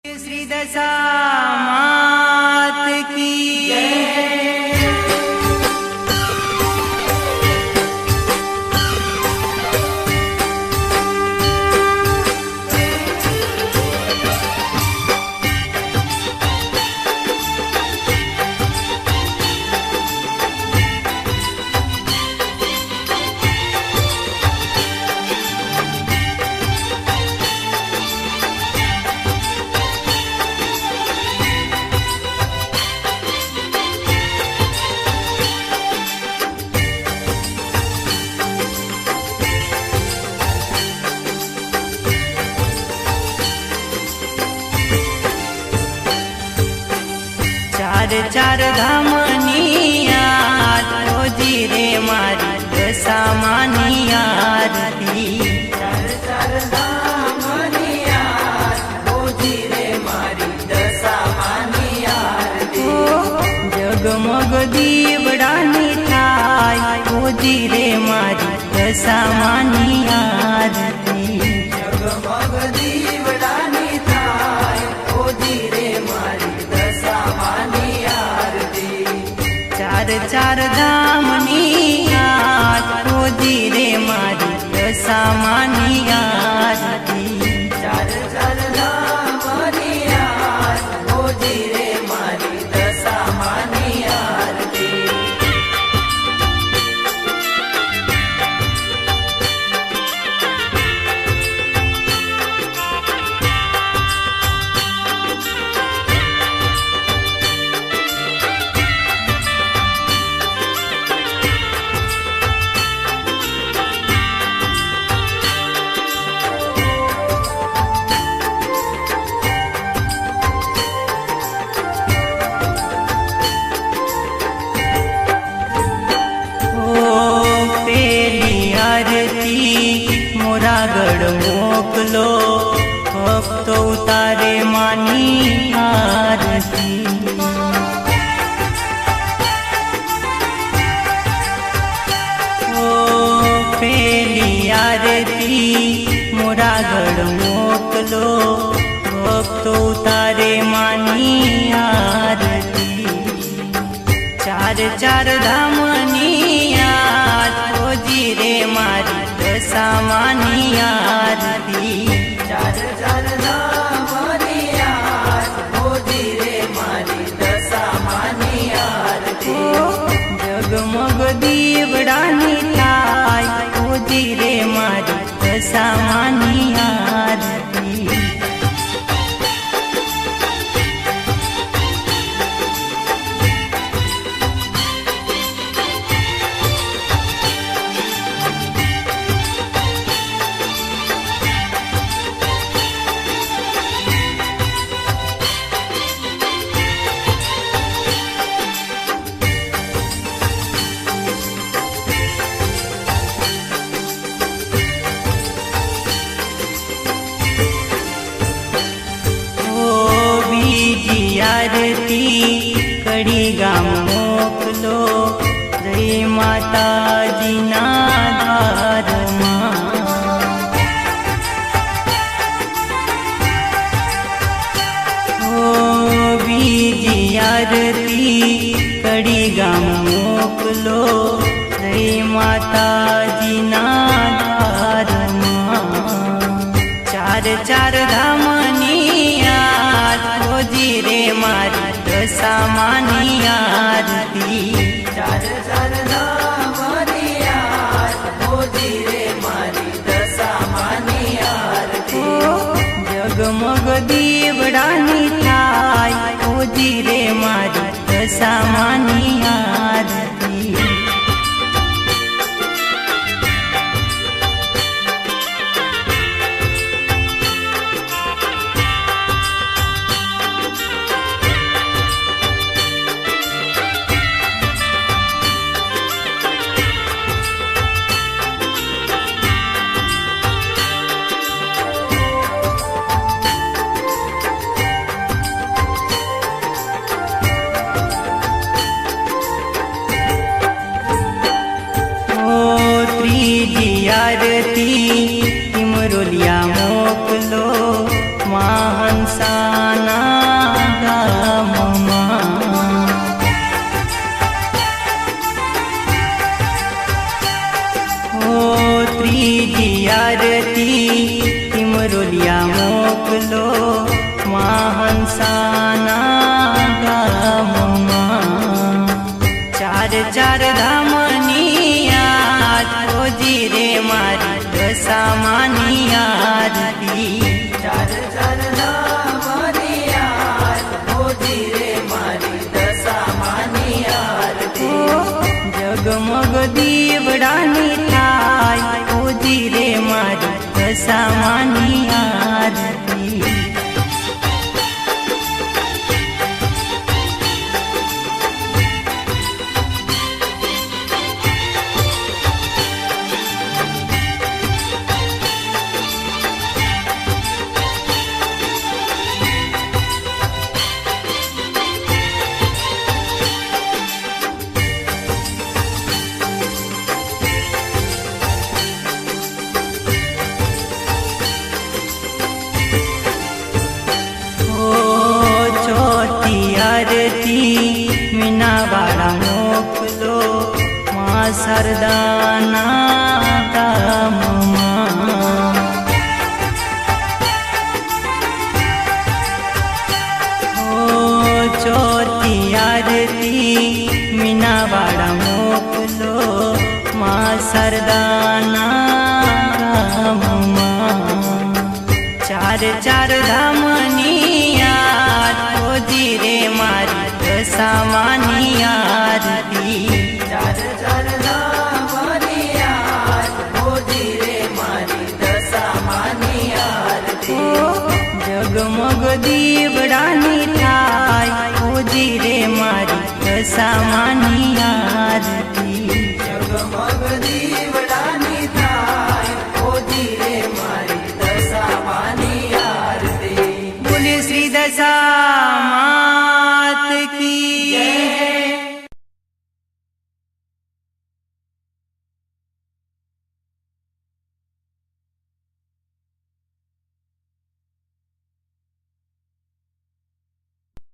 श्री दशा मात की जय। चार चार धामनी आरती रे मारी दशा मानी आरती। चार चार धामनी आरती रे मारी दशा मानी आरती। जगमग दीवडानी थाय ओजी रे मारी दशा मानी आरती। जगमग दीवडानी थाय ओजी रे मारी दशा मानी। चार चार धामनी आरती रे मारी दशा मानी आरती। चार चार धामनी आरती रे मारी दशा मानी आरती। मोरागढ़ मोकलो भक्तो उतारे मानी आरती। ओ पेली आरती मोरागढ़ मोकलो भक्तो उतारे मानी आरती। चार चार धामनी आरती रे मारी दशा मानी आरती। चार चार धामनी आरती रे मारी दशा मानी आरती। जगमग दीवडानी थाय ओजी रे मारी दशा मानी आरती। आरती कड़ी गाम मोकलो जय माता जी ना द्वार ओ बीजी आरती कड़ी गाम मोकलो जय माता जी ना द्वार। चार चार धामनी आरती रे मारी दशा मानी आरती। चार चार धामनी आरती रे मारी दशा मानी आरती। जगमग दीवडानी थाय ओजी रे मारी दशा मानी आरती। महांसाना गामમાં ચાર ચાર ધામની યાદ રોજી રે મારી દશામાની આરતી ચાર ચાર ધામની યાદ રોજી રે મારી દશામાની આરતી જગમગ દીવડાની થાય રોજી રે મારી દશામાની આરતી आरती मीनावाड़ा मोकलो माँ सरदाना गामમાં ચોથી આરતી મીનાવાડા મોકલો માँ સરદાના ગામમાં ચાર ચાર ધામની યાદ રોજી રે મારી દશામાની આરતી ચાર ચાર ધામની યાદ રોજી રે મારી દશામાની આરતી જગમગ દીવડાની થાય રોજી રે મારી દશામાની આરતી જગમગ